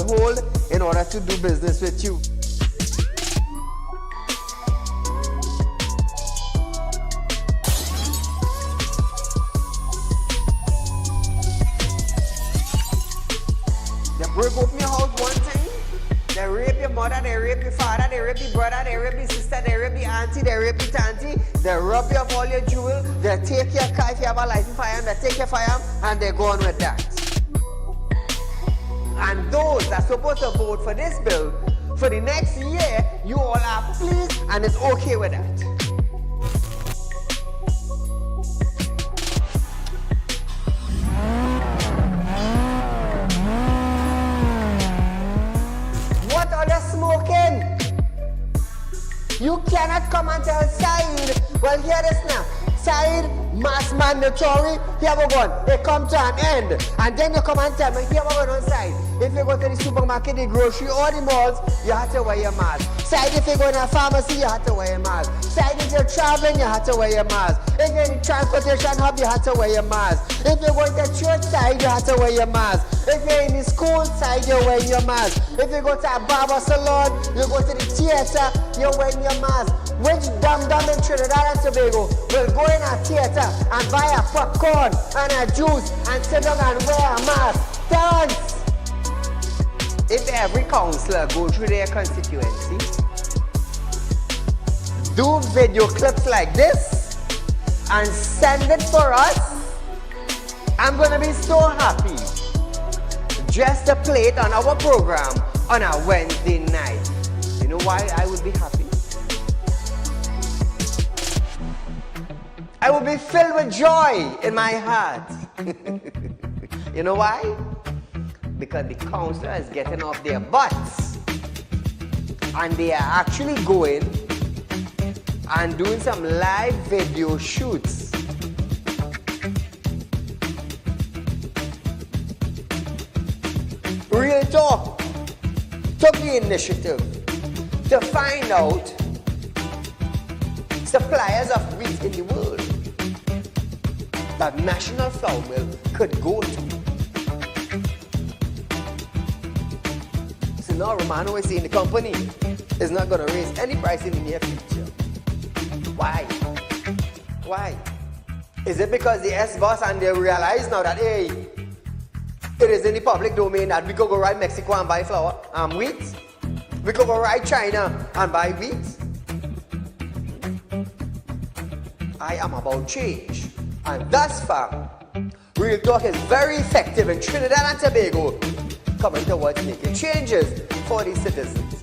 hold in order to do business with you. They break open your house one thing, they rape your mother, they rape your father, they rape your brother, they rape your sister, they rape your auntie, they rape your auntie, they rob you of all your jewels, they take your car if you have a license firearm, they take your firearm, and they go on with that. And those that are supposed to vote for this bill, for the next year, you all are pleased and it's okay with that. What are they smoking? You cannot come and tell Saieed, well, hear this now. Saieed, mass mandatory, here we go. They come to an end. And then you come and tell me, here we go on side. If you go to the supermarket, the grocery, or the malls, you have to wear your mask. Saieed, if you go to a pharmacy, you have to wear your mask. Saieed, if you're traveling, you have to wear your mask. If you're in the transportation hub, you have to wear your mask. If you're going to church side, you have to wear your mask. If you're in the school side, you're wearing your mask. If you go to a barber salon, you go to the theater, you're wearing your mask. Which dum-dum in Trinidad and Tobago will go in a theater and buy a popcorn and a juice and sit down and wear a mask? Dance! If every councillor go through their constituency, do video clips like this and send it for us, I'm gonna be so happy just to play it on our program on a Wednesday night. You know why I would be happy? I will be filled with joy in my heart. You know why? Because the councillor is getting off their butts and they are actually going and doing some live video shoots. Real Talk took the initiative to find out suppliers of wheat in the world that National Flour Mill could go to. So now Romano is saying the company is not going to raise any price in the near future. Why? Why? Is it because the S-boss and they realize now that, hey, it is in the public domain that we could go right Mexico and buy flour and wheat? We could go right China and buy wheat? I am about change. And thus far, Real Talk is very effective in Trinidad and Tobago coming towards making changes for the citizens.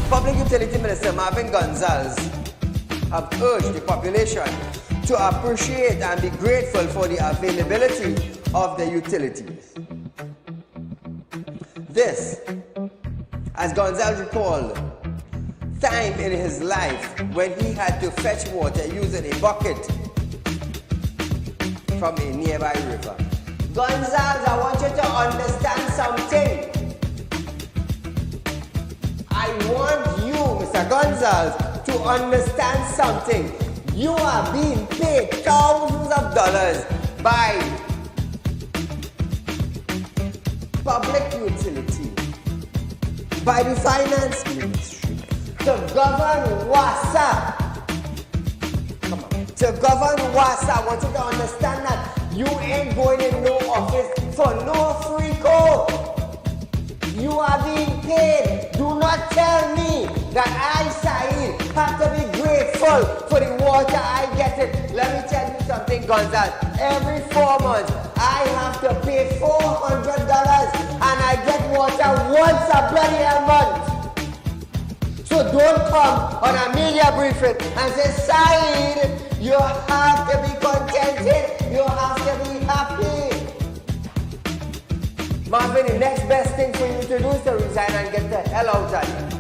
Public Utility Minister Marvin Gonzalez have urged the population to appreciate and be grateful for the availability of the utilities. This, as Gonzalez recalled, time in his life when he had to fetch water using a bucket from a nearby river. Gonzalez, I want you to understand something. I want you, Mr. Gonzalez, to understand something. You are being paid thousands of dollars by public utility, by the finance ministry, to govern WASA. Come on. To govern WASA, I want you to understand that you ain't going in no office for no free code. You are being paid. Do not tell me that I, Saieed, have to be grateful for the water I get it. Let me tell you something, Gonzalez. Every 4 months, I have to pay $400 and I get water once a bloody month. So don't come on a media briefing and say, Saieed, you have to be contented. You have to be happy. Marvin, the next best thing for you to do is to resign and get the hell out of here.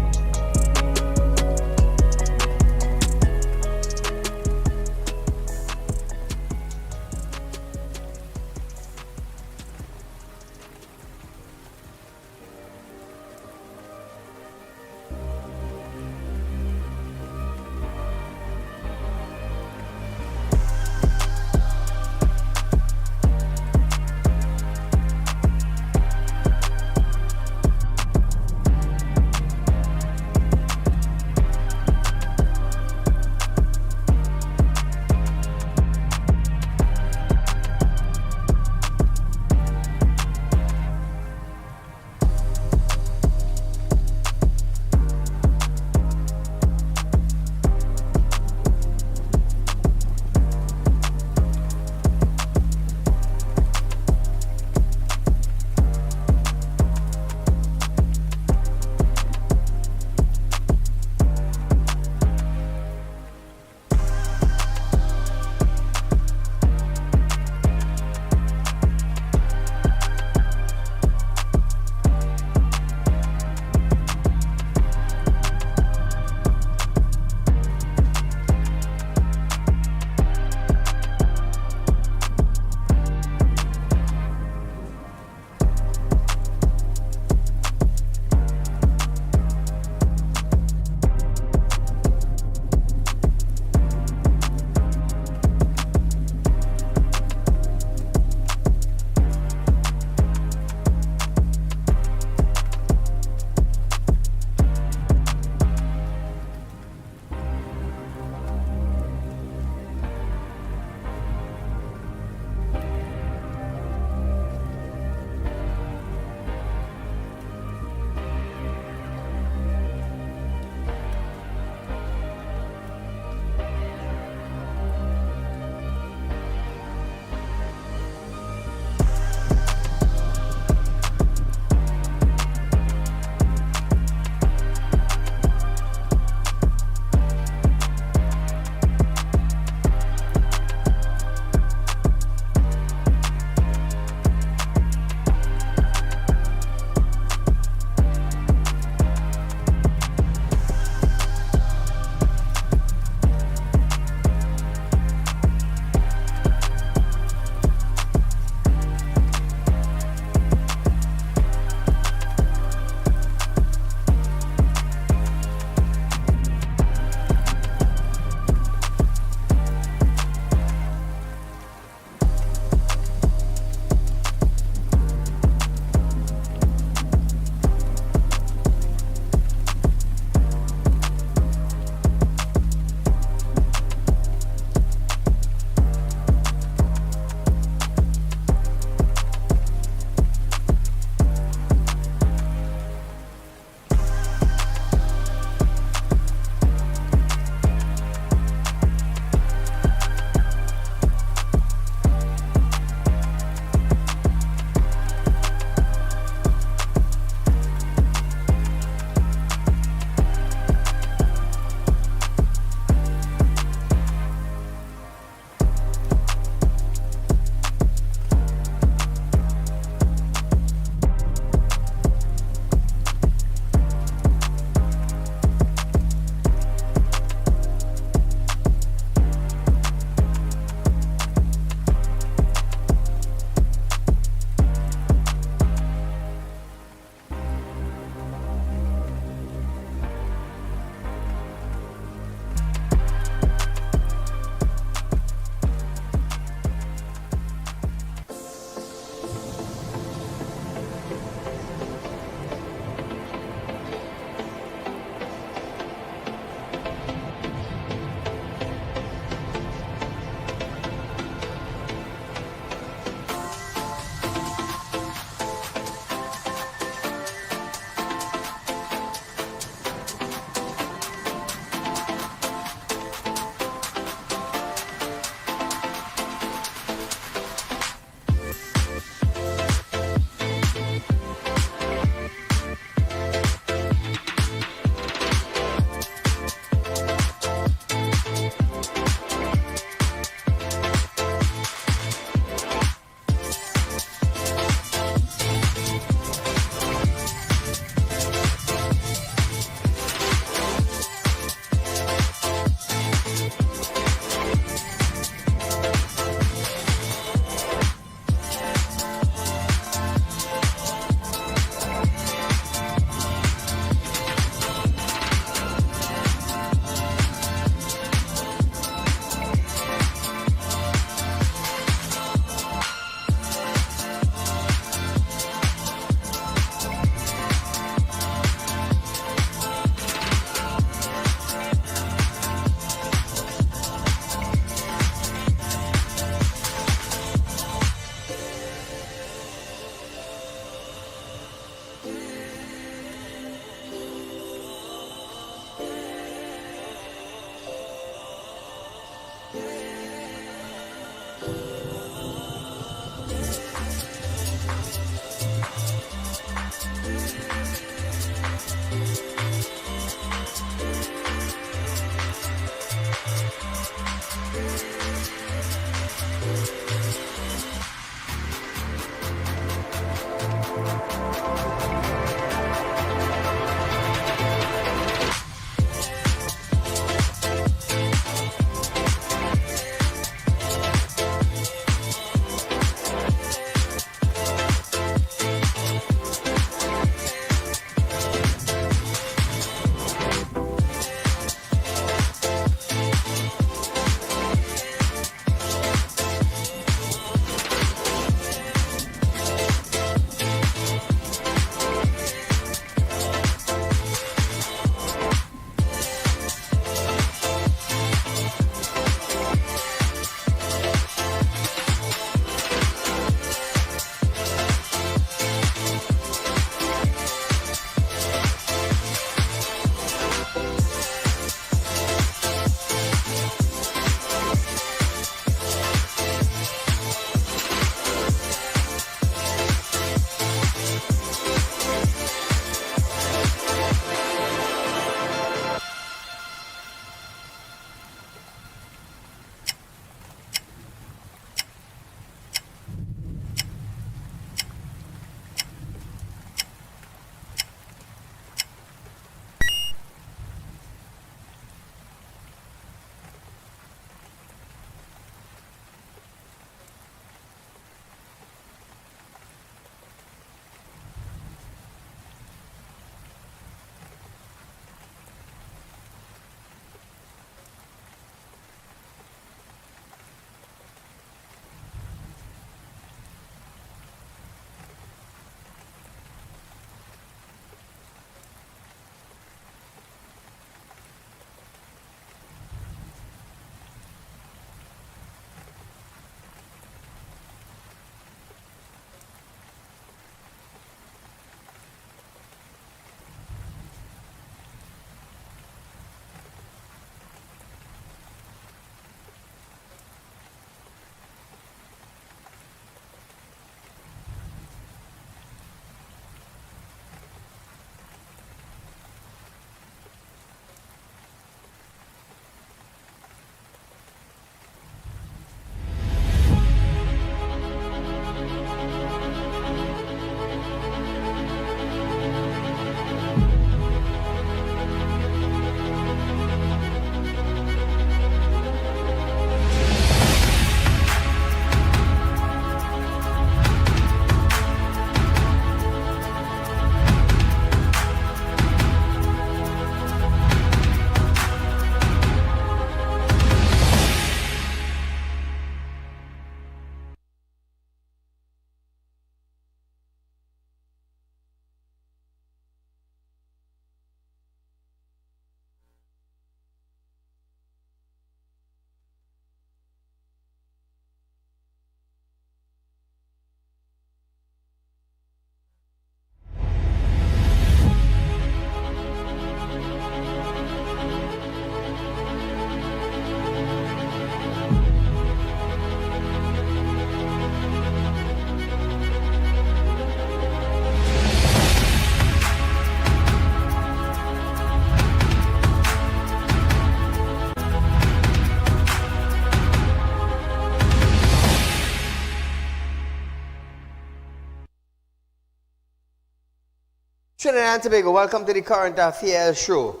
Trinidad and Tobago, welcome to the Current Affairs Show.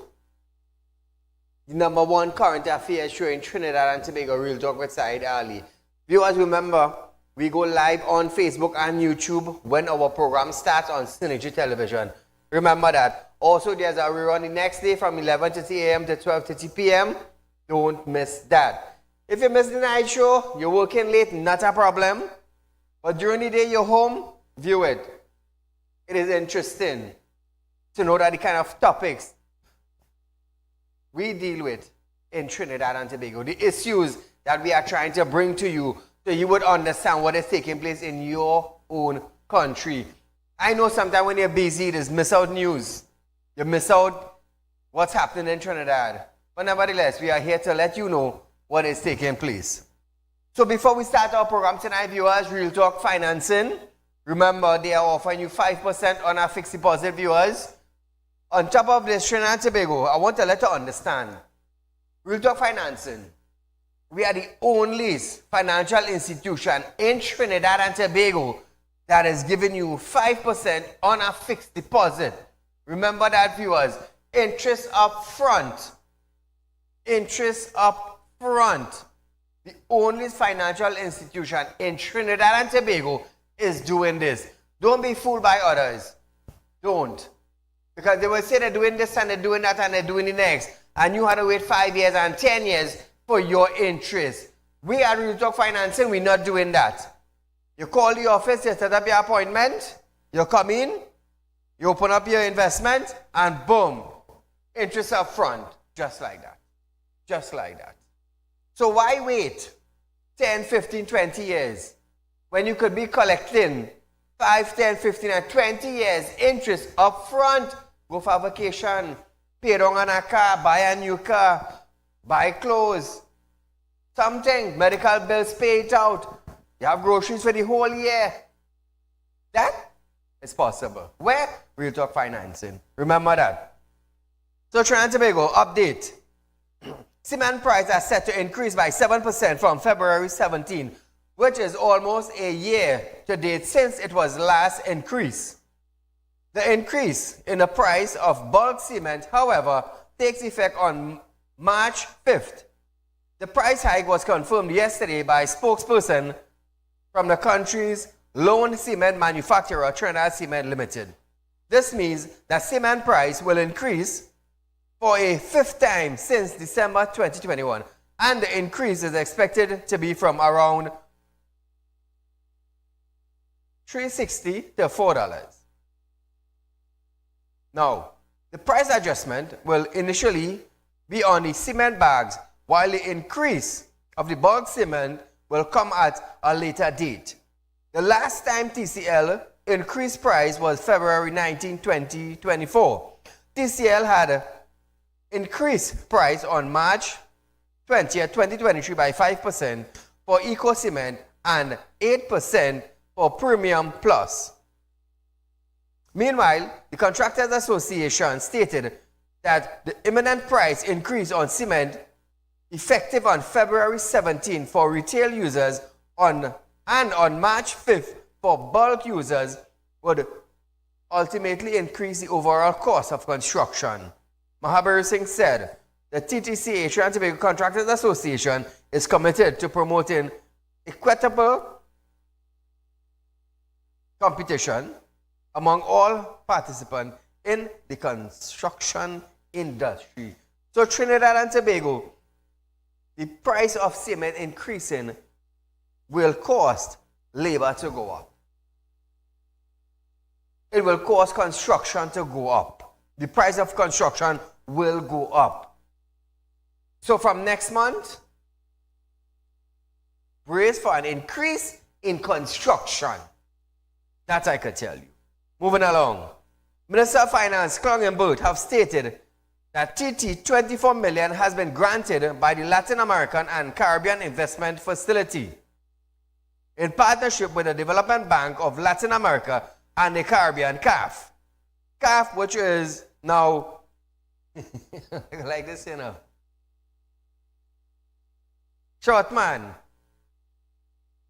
The #1 current affairs show in Trinidad and Tobago, Real Talk with Saieed Ali. Viewers, remember, we go live on Facebook and YouTube when our program starts on Synergy Television. Remember that. Also, there's a rerun the next day from 11:30 a.m. to 12:30 p.m. Don't miss that. If you miss the night show, you're working late, not a problem. But during the day you're home, view it. It is interesting to know that the kind of topics we deal with in Trinidad and Tobago, the issues that we are trying to bring to you so you would understand what is taking place in your own country. I know sometimes when you're busy, there's miss out news. You miss out what's happening in Trinidad. But nevertheless, we are here to let you know what is taking place. So before we start our program tonight, viewers, Real Talk Financing, remember they are offering you 5% on our fixed deposit, viewers. On top of this, Trinidad and Tobago, I want to let you understand, Real Talk Financing, we are the only financial institution in Trinidad and Tobago that is giving you 5% on a fixed deposit. Remember that, viewers. Interest up front. Interest up front. The only financial institution in Trinidad and Tobago is doing this. Don't be fooled by others. Don't. Because they will say they're doing this and they're doing that and they're doing the next. And you had to wait 5 years and 10 years for your interest. We at Real Talk Financing, we're not doing that. You call the office, you set up your appointment, you come in, you open up your investment, and boom, interest up front. Just like that. Just like that. So why wait 10, 15, 20 years when you could be collecting 5, 10, 15, and 20 years interest up front? Go for a vacation, pay down on a car, buy a new car, buy clothes, something, medical bills, pay it out. You have groceries for the whole year. That is possible. Where? Real Talk Financing. Remember that. So Trinidad and Tobago, update. Cement prices are set to increase by 7% from February 17, which is almost a year to date since it was last increased. The increase in the price of bulk cement, however, takes effect on March 5th. The price hike was confirmed yesterday by a spokesperson from the country's lone cement manufacturer, Trinidad Cement Limited. This means that cement price will increase for a 5th time since December 2021, and the increase is expected to be from around $3.60 to $4. Now, the price adjustment will initially be on the cement bags, while the increase of the bulk cement will come at a later date. The last time TCL increased price was February 19, 2024. TCL had increased price on March 20, 2023 by 5% for Eco Cement and 8% for Premium Plus. Meanwhile, the Contractors Association stated that the imminent price increase on cement effective on February 17 for retail users and on March 5th for bulk users would ultimately increase the overall cost of construction. Mahabir Singh said the TTCA, Trinidad and Tobago Contractors Association, is committed to promoting equitable competition among all participants in the construction industry. So Trinidad and Tobago, the price of cement increasing will cost labor to go up. It will cause construction to go up. The price of construction will go up. So from next month, brace for an increase in construction. That I could tell you. Moving along. Minister of Finance, Klong and Burt, have stated that TT 24 million has been granted by the Latin American and Caribbean Investment Facility in partnership with the Development Bank of Latin America and the Caribbean, CAF. CAF, which is now, like this, you know. Shortman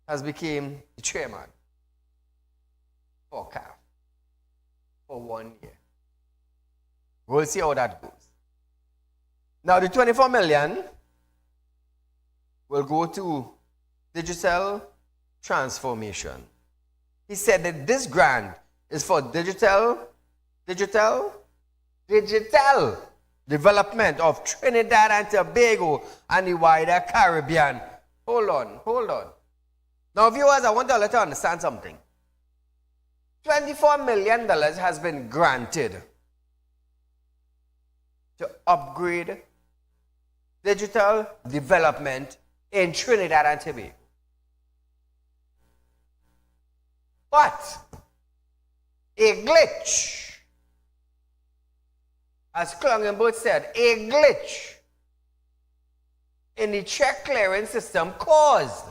has become the chairman for CAF for 1 year. We'll see how that goes. Now, the 24 million will go to digital transformation. He said that this grant is for digital development of Trinidad and Tobago and the wider Caribbean. Hold on. Now, viewers, I want you all to understand something. $24 million has been granted to upgrade digital development in Trinidad and Tobago. But a glitch, as Klungenberg said, a glitch in the check clearing system caused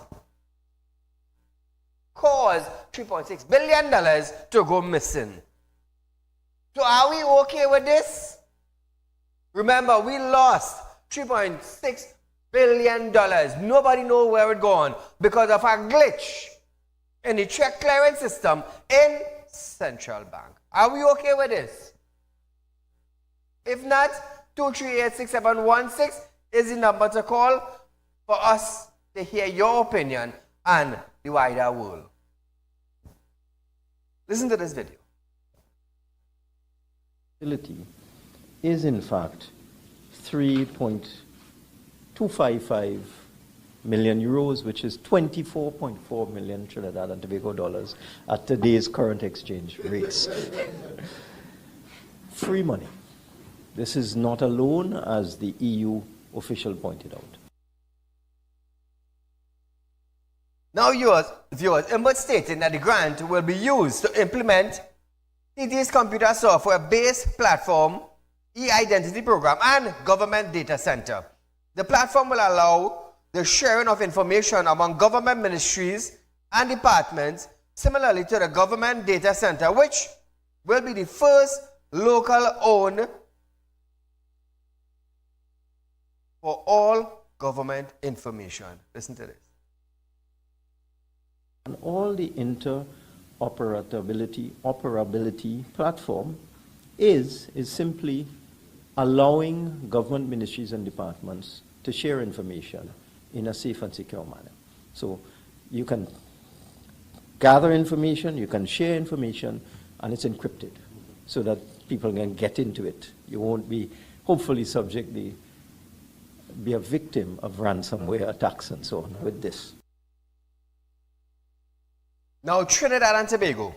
$3.6 billion to go missing. So are we okay with this? Remember, we lost $3.6 billion. Nobody knows where it's gone because of a glitch in the check clearing system in Central Bank. Are we okay with this? If not, 2386716 is the number to call for us to hear your opinion and the wider world. Listen to this video. Is in fact 3.255 million euros, which is 24.4 million Trinidad and Tobago dollars at today's current exchange rates. Free money. This is not a loan, as the EU official pointed out. Now, viewers, Imbert stating that the grant will be used to implement TT's computer software-based platform, e-identity program, and government data center. The platform will allow the sharing of information among government ministries and departments, similarly to the government data center, which will be the first local-owned for all government information. Listen to this. And all the operability platform is simply allowing government ministries and departments to share information in a safe and secure manner. So you can gather information, you can share information, and it's encrypted so that people can get into it. You won't be, hopefully, be a victim of ransomware attacks and so on with this. Now, Trinidad and Tobago,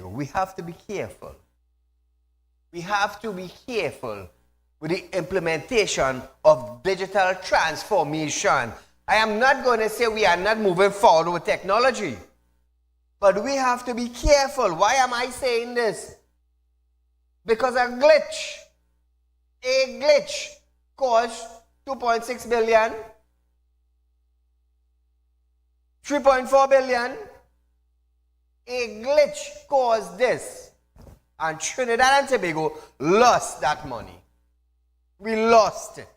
we have to be careful. We have to be careful with the implementation of digital transformation. I am not going to say we are not moving forward with technology, but we have to be careful. Why am I saying this? Because a glitch cost $2.6 billion, $3.4 billion. A glitch caused this, and Trinidad and Tobago lost that money. We lost it.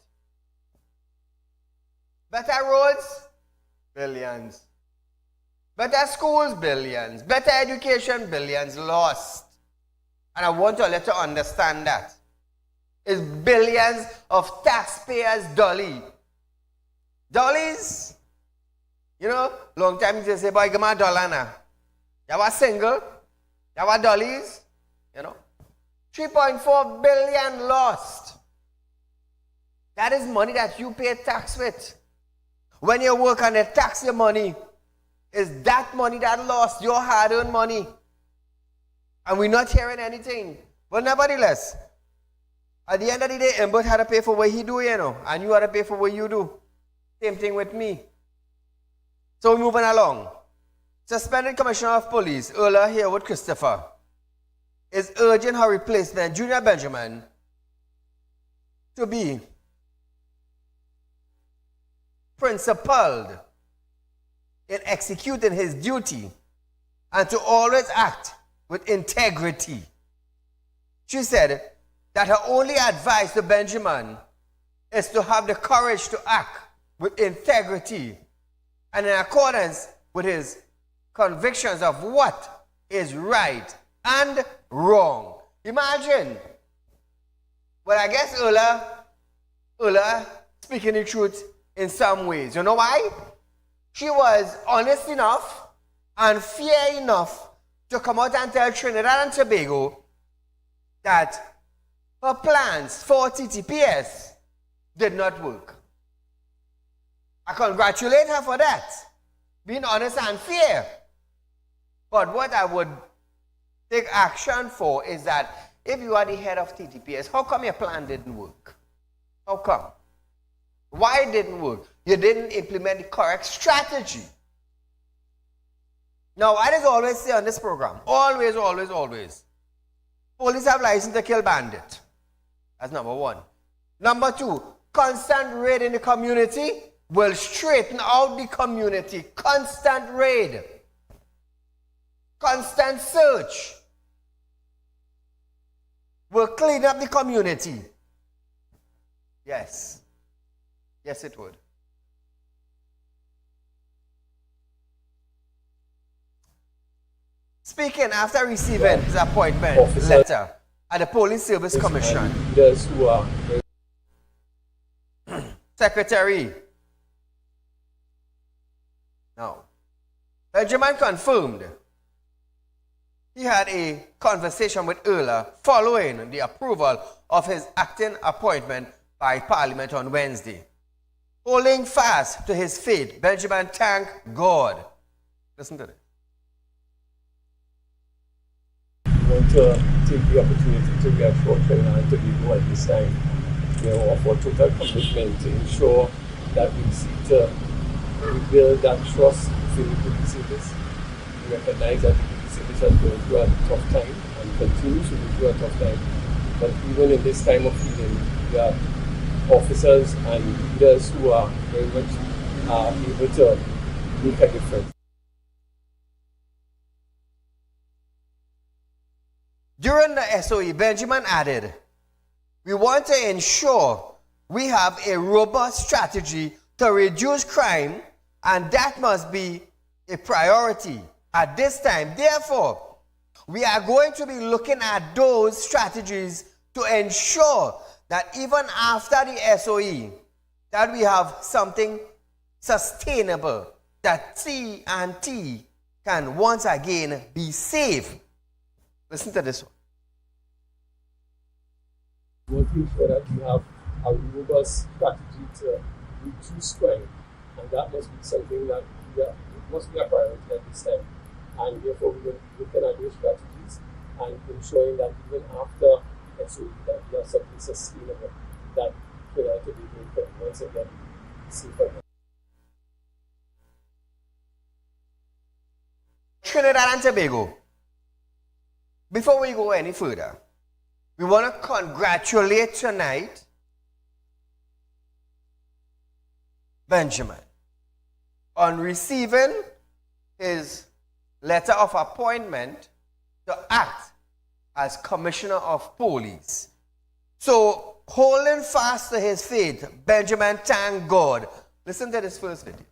Better roads? Billions. Better schools? Billions. Better education? Billions lost. And I want you all to understand that. It's billions of taxpayers' dollies. You know, long time you say, boy, give me a dollar now. You have a single, you have a dollies, you know. 3.4 billion lost. That is money that you pay tax with. When you work and they tax your money, is that money that lost, your hard-earned money. And we're not hearing anything. But nevertheless, at the end of the day, Imbert had to pay for what he do, you know, and you had to pay for what you do. Same thing with me. So we're moving along. Suspended Commissioner of Police, earlier here with Christopher, is urging her replacement, Junior Benjamin, to be principled in executing his duty and to always act with integrity. She said that her only advice to Benjamin is to have the courage to act with integrity and in accordance with his convictions of what is right and wrong. Imagine. Well, I guess Ulla speaking the truth in some ways. You know why? She was honest enough and fair enough to come out and tell Trinidad and Tobago that her plans for TTPS did not work. I congratulate her for that, being honest and fair. But what I would take action for is that if you are the head of TTPS, how come your plan didn't work? How come? Why it didn't work? You didn't implement the correct strategy. Now, I just always say on this program, always, always, always, police have license to kill bandit. That's number one. Number two, constant raid in the community will straighten out the community. Constant raid. Constant search will clean up the community. Yes. Yes, it would. Speaking after receiving his appointment letter at the Police Service Commission, Secretary. Now, Benjamin confirmed he had a conversation with Ulla following the approval of his acting appointment by Parliament on Wednesday. Holding fast to his faith, Benjamin thanked God. Listen to this. I want to take the opportunity to reassure Trinidad and Tobago at this time, of our total commitment to ensure that we seek to rebuild that trust within the police service. We recognize that the police service has gone through a tough time and continues to go through a tough time. But even in this time of healing, there are officers and leaders who are very much able to make a difference. During the SOE, Benjamin added, we want to ensure we have a robust strategy to reduce crime, and that must be a priority at this time. Therefore, we are going to be looking at those strategies to ensure that even after the SOE, that we have something sustainable, that T&T can once again be safe. Listen to this one. We want to ensure that we have a robust strategy to reduce crime, and that must be something that must be a priority at this time. And therefore, we will be looking at those strategies and ensuring that even after SOE, that we have something sustainable that Trinidad and Tobago can once again be safer. Trinidad and Tobago. Before we go any further, we want to congratulate tonight Benjamin on receiving his letter of appointment to act as Commissioner of Police. So, holding fast to his faith, Benjamin thanked God. Listen to this first video.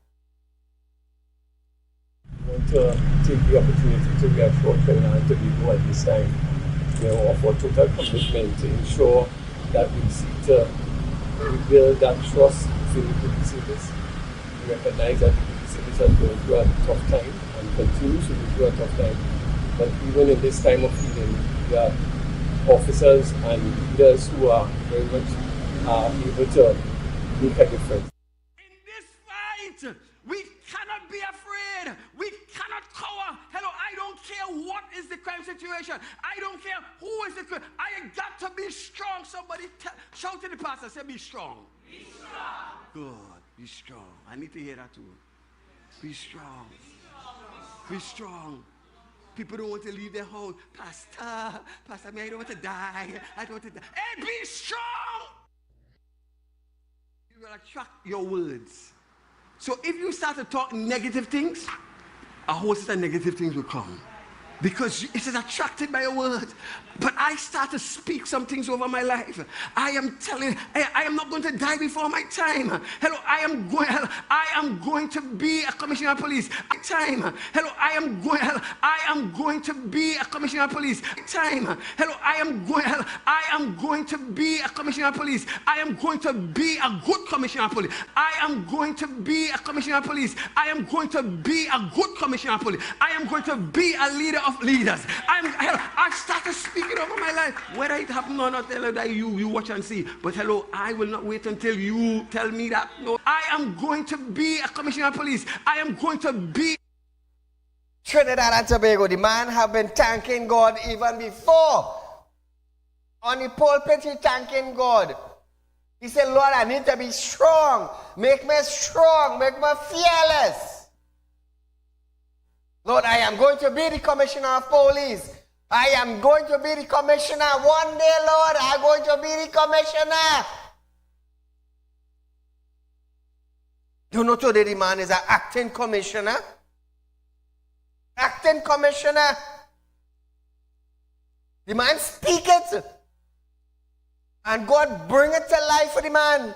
I want to take the opportunity to reassure Trinidad and Tobago at this time, of our total commitment to ensure that we seek to rebuild that trust within the police service. We recognize that the police service has gone through a tough time and continues to go through a tough time. But even in this time of healing, there are officers and leaders who are very much able to make a difference. In this fight, we cannot be afraid. We cannot cower. Hello, I don't care what is the crime situation. I don't care who is the crime. I got to be strong. Somebody shout to the pastor, say, be strong. Be strong. Good. Be strong. I need to hear that too. Be strong. Be strong. People don't want to leave their house. Pastor, I don't want to die. I don't want to die. Hey, be strong. You will attract your words. So if you start to talk negative things, a host of negative things will come. because it is attracted by your words. But I start to speak some things over my life. I am telling, I am not going to die before my time. Hello, I am going to be a commissioner of police. Time. Hello, I am going to be a commissioner of police. Time. Hello, I am going to be a commissioner of police. I am going to be a good commissioner of police. I am going to be a commissioner of police. I am going to be a good commissioner of police. I am going to be a leader of leaders. I start to speak it over my life. Whether it happen or not, hello, that you watch and see. But hello, I will not wait until you tell me that. No, I am going to be a commissioner of police. I am going to be. Trinidad and Tobago, the man have been thanking God even before. On the pulpit, he thanking God. He said, Lord, I need to be strong. Make me strong. Make me fearless. Lord, I am going to be the commissioner of police. I am going to be the commissioner. One day, Lord, I'm going to be the commissioner. You know today the man is an acting commissioner. Acting commissioner. The man speak it. And God bring it to life for the man.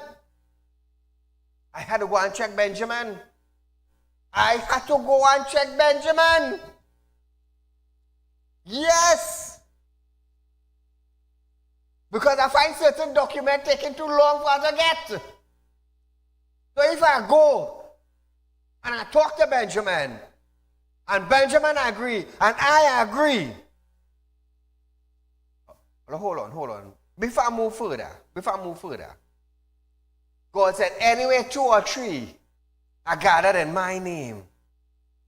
I had to go and check Benjamin. I had to go and check Benjamin. Yes. Because I find certain documents taking too long for us to get. So if I go and I talk to Benjamin, and Benjamin agree, and I agree. Hold on. Before I move further, God said, anyway, 2 or 3 are gathered in my name,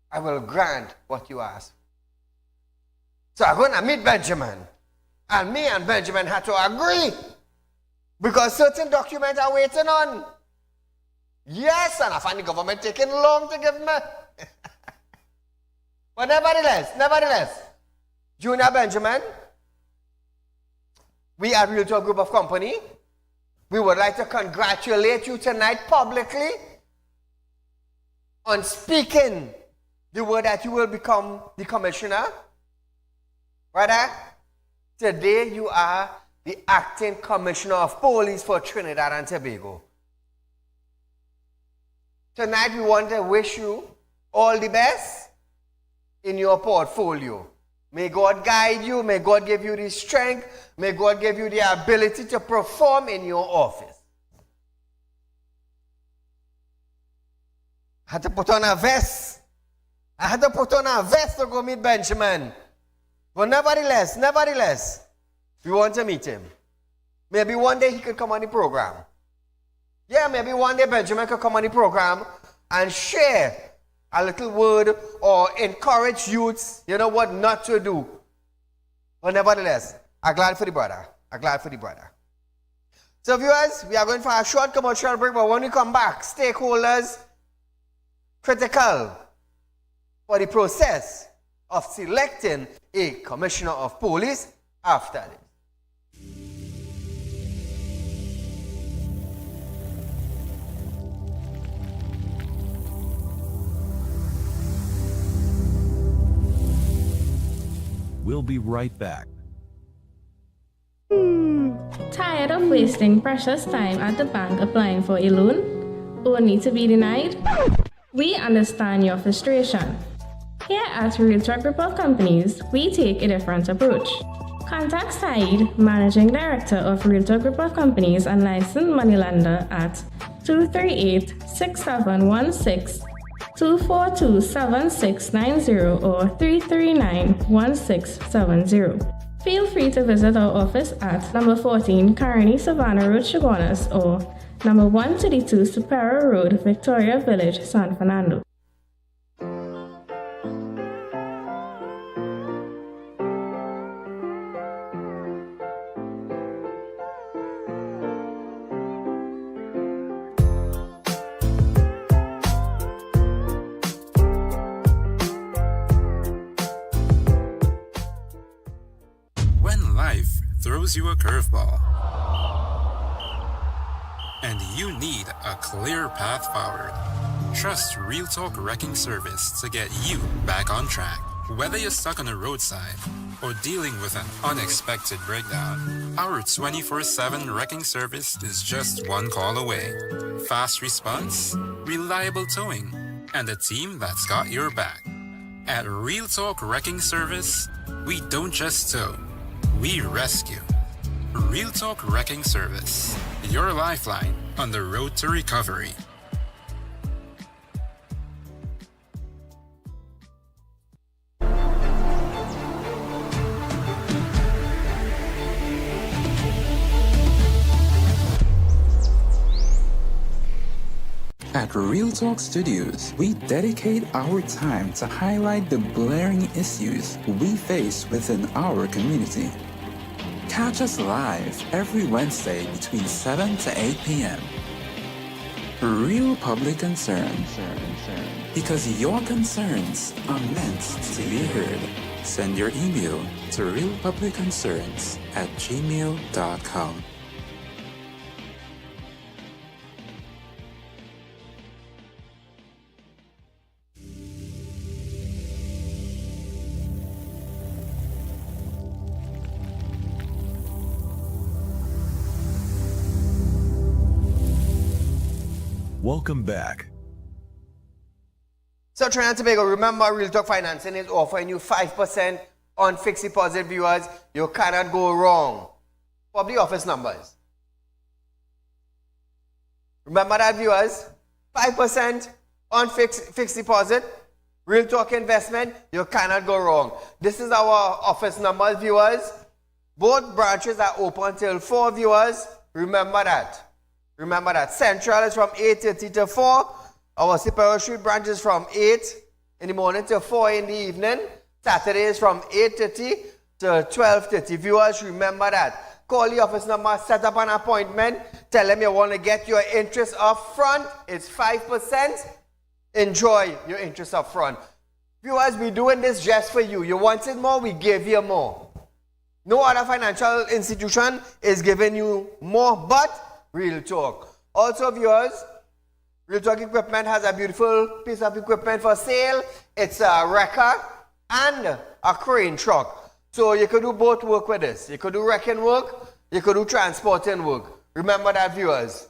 I will grant what you ask. So I'm going to meet Benjamin. And me and Benjamin had to agree. Because certain documents are waiting on. Yes, and I find the government taking long to give me. But nevertheless, Junior Benjamin, we at Real Talk Group of Company, we would like to congratulate you tonight publicly on speaking the word that you will become the commissioner. Brother, today you are the acting commissioner of police for Trinidad and Tobago. Tonight we want to wish you all the best in your portfolio. May God guide you. May God give you the strength. May God give you the ability to perform in your office. I had to put on a vest. To go meet Benjamin. But nevertheless, we want to meet him. Maybe one day he could come on the program. Yeah, maybe one day Benjamin could come on the program and share a little word or encourage youths, you know what not to do. But nevertheless, I'm glad for the brother. So viewers, we are going for a short commercial break, but when we come back, stakeholders critical for the process of selecting a commissioner of police after this. We'll be right back. Tired of wasting precious time at the bank applying for a loan, only to be denied? We understand your frustration. Here at Real Talk Group of Companies, we take a different approach. Contact Saieed, Managing Director of Real Talk Group of Companies and licensed moneylender at 238-6716, 242-7690 or 339-1670. Feel free to visit our office at number 14 Carney Savannah Road, Chaguanas, or number 132 Superior Road, Victoria Village, San Fernando. Throws you a curveball, and you need a clear path forward. Trust Real Talk Wrecking Service to get you back on track. Whether you're stuck on a roadside or dealing with an unexpected breakdown, our 24/7 wrecking service is just one call away. Fast response, reliable towing, and a team that's got your back. At Real Talk Wrecking Service, we don't just tow, we rescue. Real Talk Wrecking Service, your lifeline on the road to recovery. At Real Talk Studios, we dedicate our time to highlight the glaring issues we face within our community. Catch us live every Wednesday between 7 to 8 p.m. Real Public Concern. Because your concerns are meant to be heard. Send your email to realpublicconcerns@gmail.com. Welcome back. So Trinidad and Tobago, remember Real Talk Financing is offering you 5% on fixed deposit, viewers. You cannot go wrong. Probably office numbers. Remember that, viewers? 5% on fixed deposit. Real Talk investment, you cannot go wrong. This is our office numbers, viewers. Both branches are open till 4, viewers. Remember that. Remember that. Central is from 8:30 to 4. Our Superior Street branch is from 8 in the morning to 4 in the evening. Saturday is from 8:30 to 12:30. Viewers, remember that. Call the office number, set up an appointment. Tell them you want to get your interest up front. It's 5%. Enjoy your interest up front. Viewers, we're doing this just for you. You wanted more, we give you more. No other financial institution is giving you more but Real Talk. Also, viewers, Real Talk Equipment has a beautiful piece of equipment for sale. It's a wrecker and a crane truck. So you could do both work with this. You could do wrecking work, you could do transporting work. Remember that, viewers.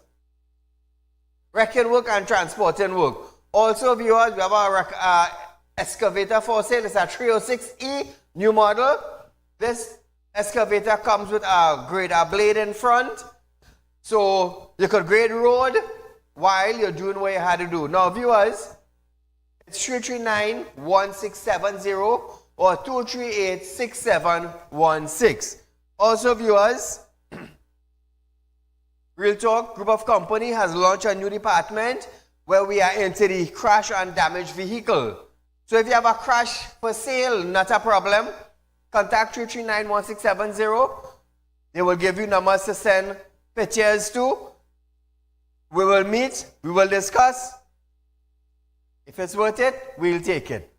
Wrecking work and transporting work. Also, viewers, we have a excavator for sale. It's a 306E new model. This excavator comes with a grader blade in front. So you could grade road while you're doing what you had to do. Now, viewers, it's 339-1670 or 238-6716. Also, viewers, Real Talk Group of Company has launched a new department where we are into the crash and damaged vehicle. So if you have a crash for sale, not a problem. Contact 339-1670. They will give you numbers to send pictures to. We will meet, we will discuss. If it's worth it, we'll take it.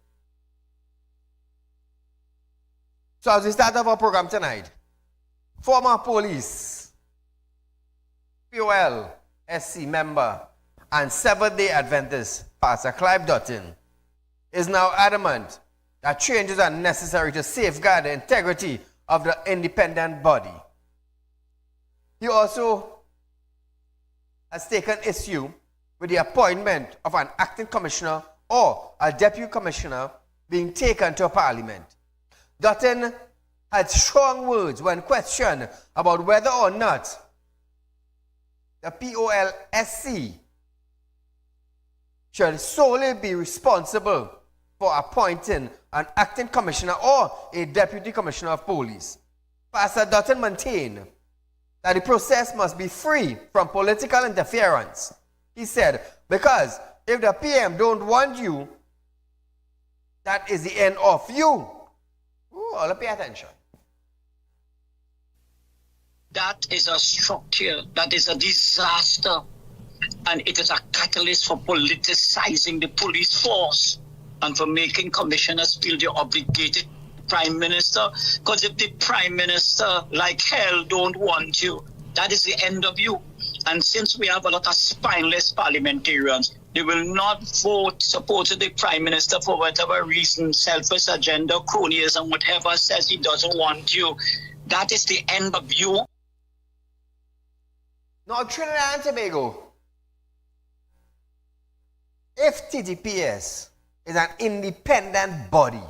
So as we start off our program tonight, former police, POL, SC member, and Seventh-day Adventist, Pastor Clive Dutton, is now adamant that changes are necessary to safeguard the integrity of the independent body. He also has taken issue with the appointment of an acting commissioner or a deputy commissioner being taken to Parliament. Dutton had strong words when questioned about whether or not the POLSC should solely be responsible for appointing an acting commissioner or a deputy commissioner of police. Pastor Dutton maintained that the process must be free from political interference. He said, because if the PM don't want you, that is the end of you. Ooh, all pay attention. That is a structure, that is a disaster, and it is a catalyst for politicizing the police force and for making commissioners feel they're obligated Prime Minister, because if the Prime Minister, like hell, don't want you, that is the end of you. And since we have a lot of spineless parliamentarians, They will not vote supporting the Prime Minister for whatever reason, selfish agenda, cronyism, whatever, says he doesn't want you. That is the end of you. Now, Trinidad and Tobago, if TTPS is an independent body,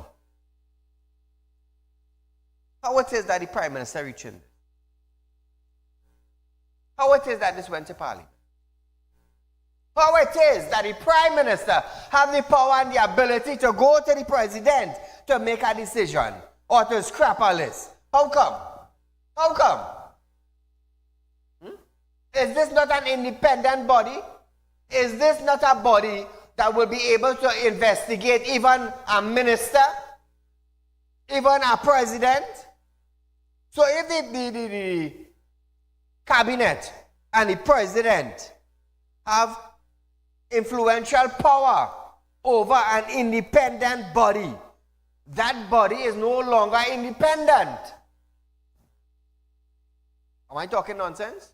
how it is that the Prime Minister reached in? How it is that this went to Parliament? How it is that the Prime Minister have the power and the ability to go to the President to make a decision or to scrap a list? How come? How come? Is this not an independent body? Is this not a body that will be able to investigate even a minister, even a president? So if the cabinet and the president have influential power over an independent body, that body is no longer independent. Am I talking nonsense?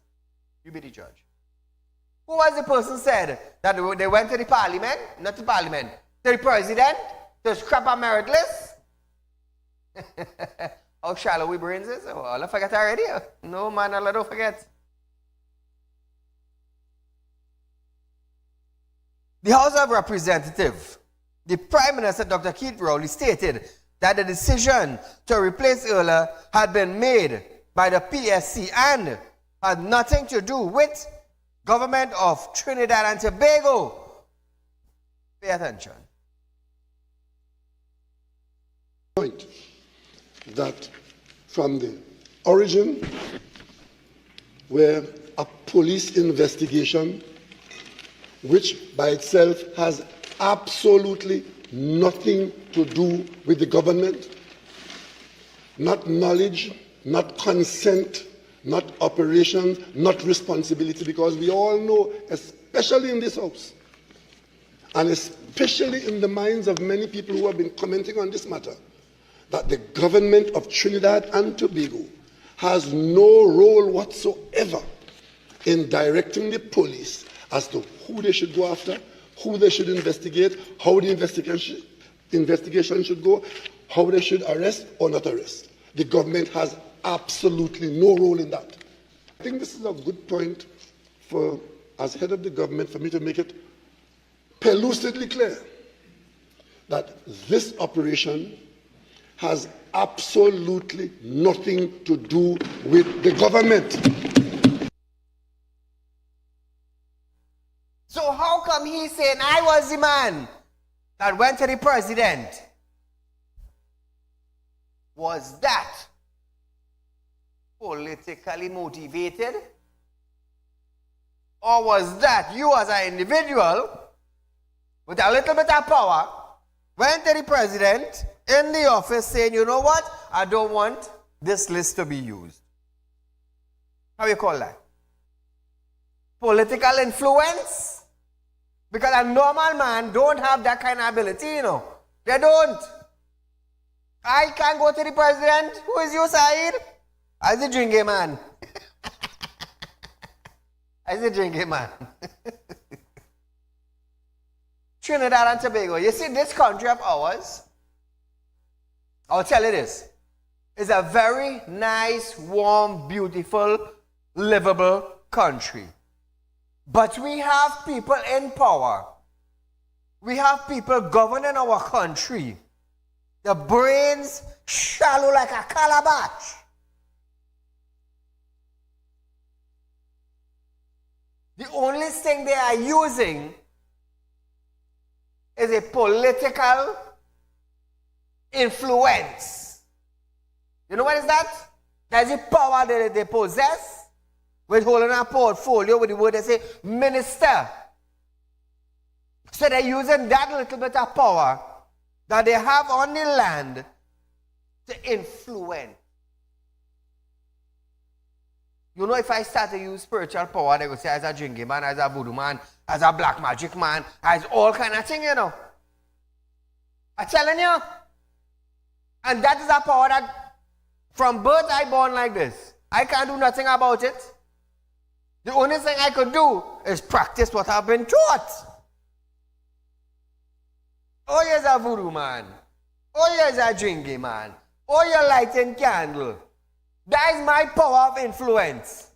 You be the judge. Who was the person said that they went to the Parliament, not the Parliament, to the President to scrap a merit list? How shallow we brains is? Oh, I forget already. No man, I don't forget. The House of Representatives, the Prime Minister, Dr. Keith Rowley, stated that the decision to replace Erla had been made by the PSC and had nothing to do with government of Trinidad and Tobago. Pay attention. Point that from the origin, where a police investigation, which by itself has absolutely nothing to do with the government, not knowledge, not consent, not operations, not responsibility, because we all know, especially in this house, and especially in the minds of many people who have been commenting on this matter, that the government of Trinidad and Tobago has no role whatsoever in directing the police as to who they should go after, who they should investigate, how the investigation should go, how they should arrest or not arrest. The government has absolutely no role in that. I think this is a good point for, as head of the government, for me to make it pellucidly clear that this operation has absolutely nothing to do with the government. So how come he's saying I was the man that went to the president? Was that politically motivated? Or was that you as an individual with a little bit of power went to the president in the office saying, you know what, I don't want this list to be used? How you call that? Political influence? Because a normal man don't have that kind of ability, you know. They don't. I can't go to the president. Who is you, Saieed? I the drinking man. I the drinking man. Trinidad and Tobago. You see, this country of ours, I'll tell you this, is a very nice, warm, beautiful, livable country. But we have people in power. We have people governing our country. The brains shallow like a calabash. The only thing they are using is a political influence. You know what is that? That's the power that they possess with holding a portfolio with the word they say minister. So they're using that little bit of power that they have on the land to influence. You know, if I start to use spiritual power, they go say as a drinking man, as a voodoo man, as a black magic man, as all kind of thing, you know. I'm telling you. And that is a power that from birth I born like this. I can't do nothing about it. The only thing I could do is practice what I've been taught. Oh, you're a voodoo man. Oh, you're a drinking man. Oh, you're lighting candle. That is my power of influence.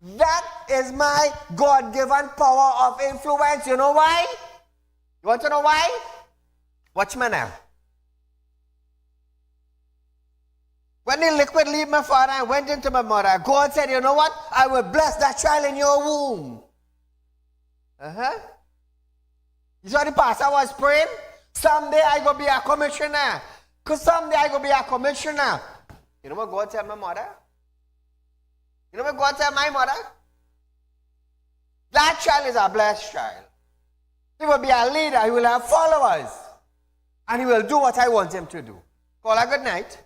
That is my God-given power of influence. You know why? You want to know why? Watch me now. When the liquid leave my father and went into my mother, God said, you know what? I will bless that child in your womb. You saw the pastor was praying? Someday I go be a commissioner. Because someday I go be a commissioner. You know what God said my mother? You know what God said my mother? That child is a blessed child. He will be a leader. He will have followers. And he will do what I want him to do. Call a good night.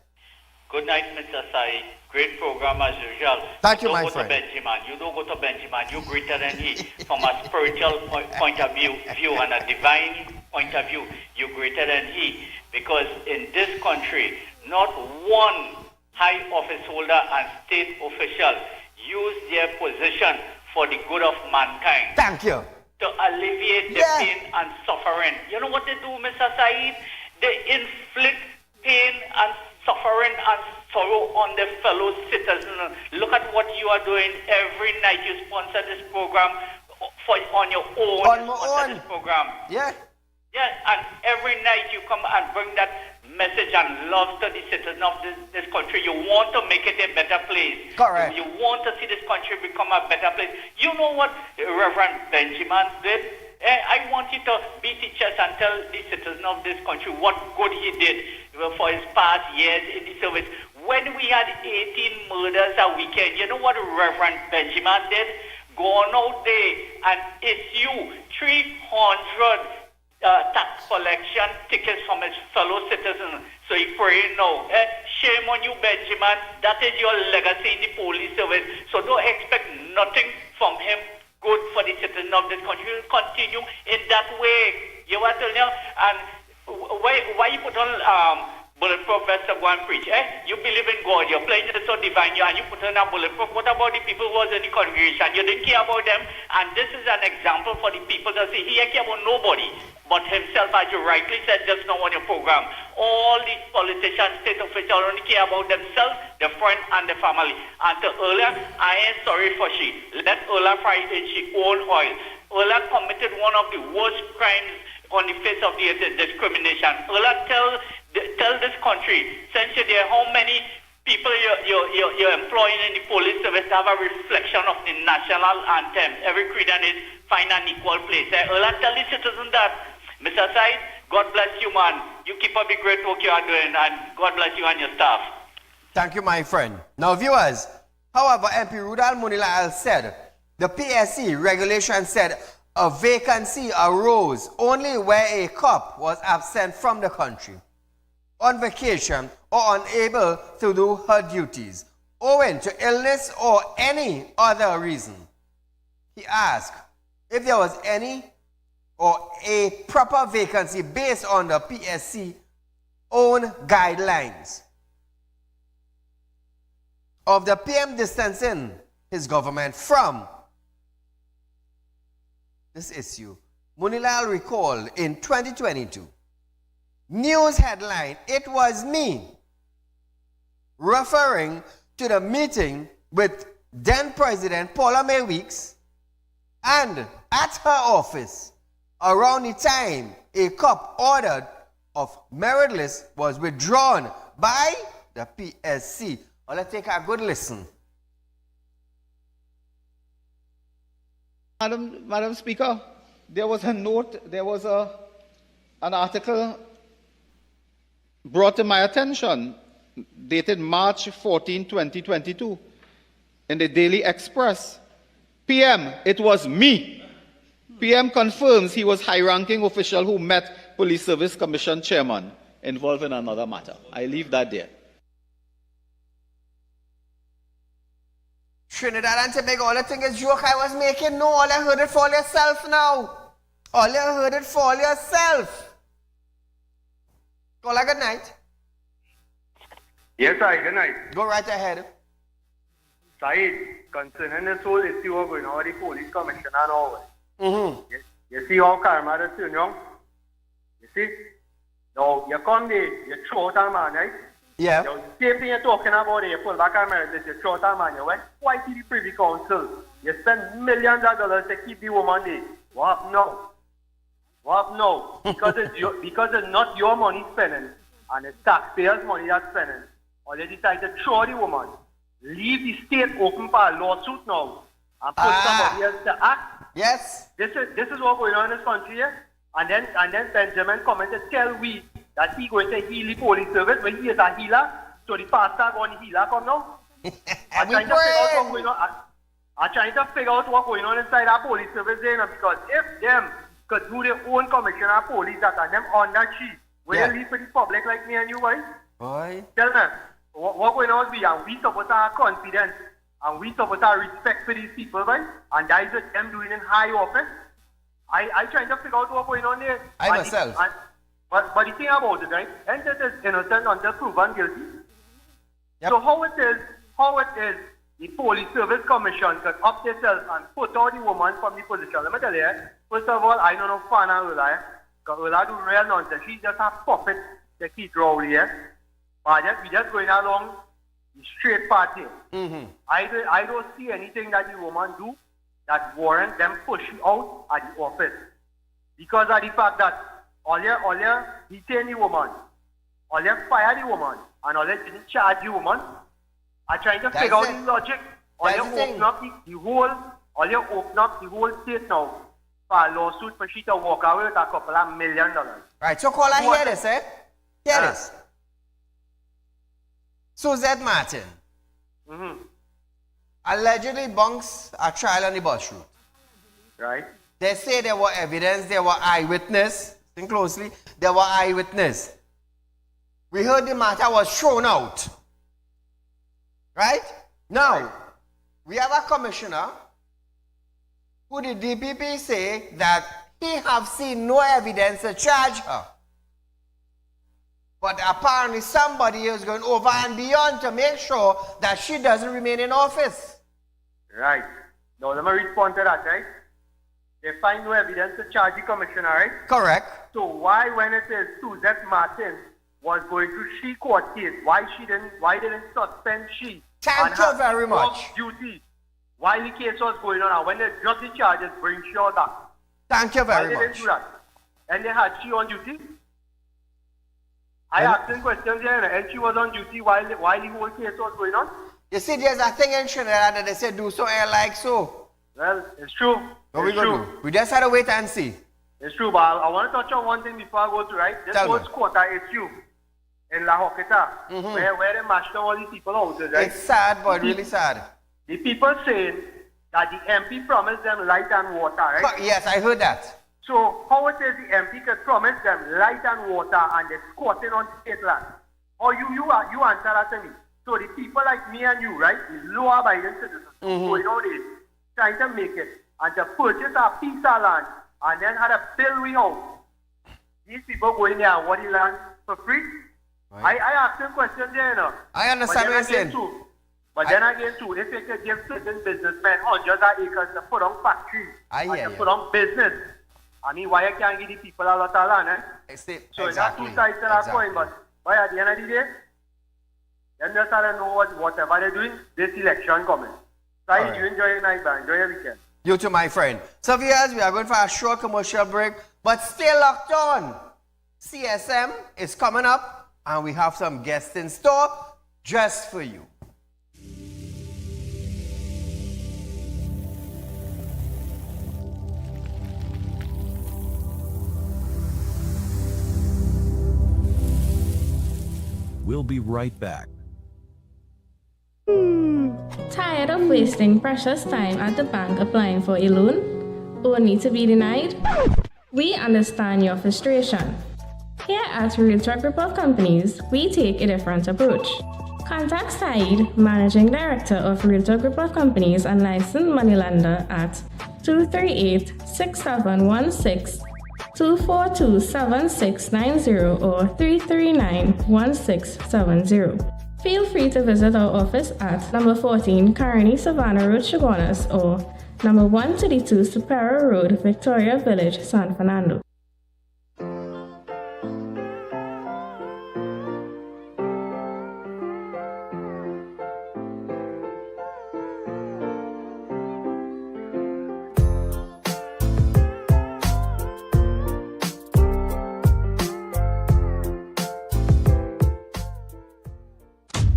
Good night, Mr. Saieed. Great program as usual. Thank you, my friend. You don't go to Benjamin. You're greater than he. From a spiritual point of view and a divine point of view, you're greater than he. Because in this country, not one high office holder and state official use their position for the good of mankind. Thank you. To alleviate the pain and suffering. You know what they do, Mr. Saieed? They inflict pain and suffering and sorrow on their fellow citizens. Look at what you are doing every night. You sponsor this program on your own. On my own. This program. Yeah. Yeah, and every night you come and bring that message and love to the citizens of this country. You want to make it a better place. Correct. You want to see this country become a better place. You know what Reverend Benjamin did? I want you to beat the chest and tell the citizens of this country what good he did for his past years in the service. When we had 18 murders a weekend, you know what Reverend Benjamin did? Go on out there and issue 300 tax collection tickets from his fellow citizens. So he praying now. Shame on you, Benjamin. That is your legacy in the police service. So don't expect nothing from him good for the citizens of this country. He will continue in that way. You want to know? And why you put on bulletproof vest to go and preach? You believe in God. You're playing it so divine. And you put on a bulletproof. What about the people who was in the congregation? You didn't care about them. And this is an example for the people that say he care about nobody but himself, as you rightly said just now on your program. All these politicians, state officials only care about themselves, their friend and their family. And to Ola, I ain't sorry for she. Let Ola fry in she own oil. Ola committed one of the worst crimes on the face of the earth, discrimination. Ola, tell this country, since you're there, how many people you're employing in the police service to have a reflection of the national anthem. Every Cretan is find an equal place. Ola, tell the citizens that. Mr. Saieed, God bless you, man. You keep up the great work you are doing, and God bless you and your staff. Thank you, my friend. Now, viewers, however, MP Rudal Munilal said, the PSC regulation said a vacancy arose only where a cop was absent from the country, on vacation, or unable to do her duties, owing to illness or any other reason. He asked if there was any or a proper vacancy based on the PSC own guidelines of the PM distancing his government from this issue. Munilal recalled in 2022, news headline, "It was me," referring to the meeting with then President Paula May Weeks and at her office around the time a cop ordered of merit list was withdrawn by the PSC. Well, let's take a good listen. Madam Speaker, there was a note, there was an article brought to my attention dated March 14, 2022 in the Daily Express. PM, it was me. PM confirms he was high-ranking official who met Police Service Commission chairman involved in another matter. I leave that there. Trinidad and Tobago, all the thing is joke I was making. No, all you heard it for yourself now. All you heard it for yourself. Call a good night. Yes, sir, good night. Go right ahead. Saieed, concerning this whole issue of going over the police commissioner and all, Mm-hmm. you see how karma is turned on? You see? Now, you come there, you throw out a man, right? Yeah. You same thing you're talking about there, you pull back a man, you throw out a man, you went quite to the Privy Council. You spend millions of dollars to keep the woman there. What happened now? What happened now? Because it's not your money spending, and it's taxpayers' money that's spending. Or they decide to throw the woman, leave the state open for a lawsuit now, and put somebody else to act. Yes. This is what's going on in this country here. And then Benjamin come and tell we that he going to heal the police service when he is a healer. So the pastor going to healer come now. I'm trying to figure out what's going on. I'm trying to figure out what's going on inside our police service there, because if them could do their own commissioner of police that and them on that sheet, will they leave for the public like me and you, boy? Boy. Tell me, what going on with we, and we supposed to have confidence, and we supposed to have respect for these people, boy, and that is what them doing in high office. I trying to figure out what's going on there. Myself. But the thing about it, right? And this is innocent until proven guilty. Yep. So how it is the police service commission could up themselves and put out the woman from the position. Let me tell you, first of all, I don't know fan of Ola, because Ola do real nonsense. She just a puppet to keep Rowley here. But we just going along the straight path here. Mm-hmm. I don't see anything that the woman do that warrant them pushing out at the office. Because of the fact that all you detain the woman, all you fire the woman, and all you didn't charge the woman. I'm trying to figure out the logic. All you open up the whole state now for a lawsuit for she to walk away with a couple of $1 million. Right, so call her hear this, eh? Hear this. Suzette Martin. Mm-hmm. Allegedly bunks a trial on the bus route. Right. They say there were evidence, there were eyewitness. Listen closely. There were eyewitness. We heard the matter was thrown out. Right? Now, we have a commissioner who the DPP say that he have seen no evidence to charge her. But apparently somebody is going over and beyond to make sure that she doesn't remain in office. Right. Now let me respond to that, right? They find no evidence to charge the commissioner, right? Correct. So why, when it is Suzette Martin was going to she court case, why didn't suspend she? Thank you very much. Duty while the case was going on, and when they drop the charges, bring she out back. Thank you very much. Why didn't do that? And they had she on duty? I asked him questions here, and she was on duty while the whole case was going on. You see, there's a thing in Trinidad that they say do so and like so. Well, it's true. What we gonna do? We just had to wait and see. It's true, but I want to touch on one thing before I go to, right? This was quarter issue in La Hoqueta, where they mashed down all these people out, right? It's sad, but really sad. The people saying that the MP promised them light and water, right? Yes, I heard that. So how it is the MP could promise them light and water and they're squatting on state land? Or you answer that to me. So the people like me and you, right, the law-abiding citizens, going out there, trying to make it, and to purchase a piece of land, and then had a bill we house. These people go in there and want the land for free. Right. I asked them questions there, you know. I understand what you're saying. But then again, too, if you could give certain businessmen hundreds of acres to put on factories, and to put on business, I mean, why you can't give the people a lot of land, eh? So exactly. That's two sides to that coin, but at the end of the day, them just have to know whatever they're doing, this election coming. So you enjoy your night, man. Enjoy your weekend. You too, my friend. So viewers, we are going for a short commercial break, but stay locked on. CSM is coming up, and we have some guests in store just for you. We'll be right back. Tired of wasting precious time at the bank applying for a loan, only to be denied? We understand your frustration. Here at Realtalk Group of Companies, we take a different approach. Contact Saieed, Managing Director of Realtalk Group of Companies and licensed moneylender at 238-6716, 242-7690 or 339-1670. Feel free to visit our office at number 14 Carney Savannah Road, Chaguanas, or number 132 Superior Road, Victoria Village, San Fernando.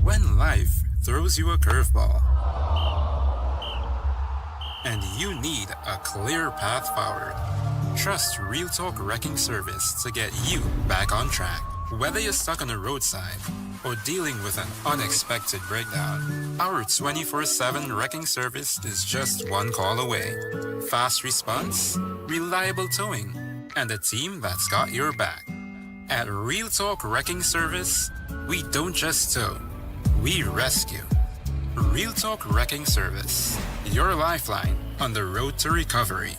When life throws you a curveball and you need a clear path forward, trust Real Talk Wrecking Service to get you back on track. Whether you're stuck on the roadside or dealing with an unexpected breakdown, our 24/7 wrecking service is just one call away. Fast response, reliable towing, and a team that's got your back. At Real Talk Wrecking Service, we don't just tow, we rescue. Real Talk Wrecking Service, your lifeline on the road to recovery.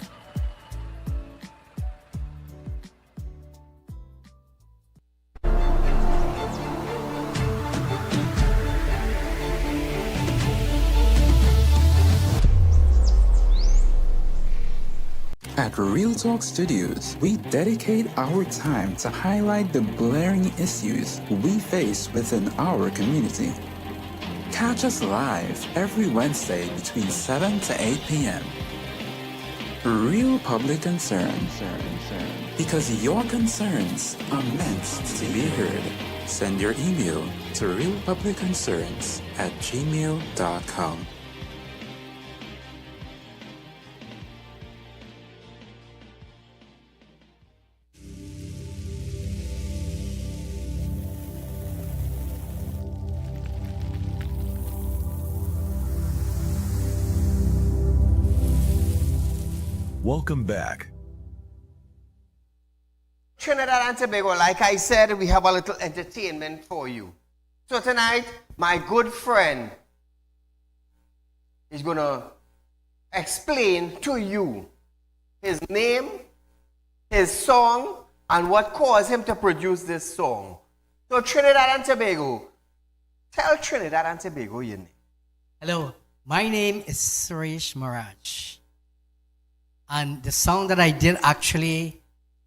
At Real Talk Studios, we dedicate our time to highlight the blaring issues we face within our community. Catch us live every Wednesday between 7 to 8 p.m. Real Public Concern. Because your concerns are meant to be heard. Send your email to realpublicconcerns@gmail.com. Welcome back. Trinidad and Tobago, like I said, we have a little entertainment for you. So tonight, my good friend is going to explain to you his name, his song, and what caused him to produce this song. So Trinidad and Tobago, tell Trinidad and Tobago your name. Hello, my name is Suresh Maraj. And the song that I did actually,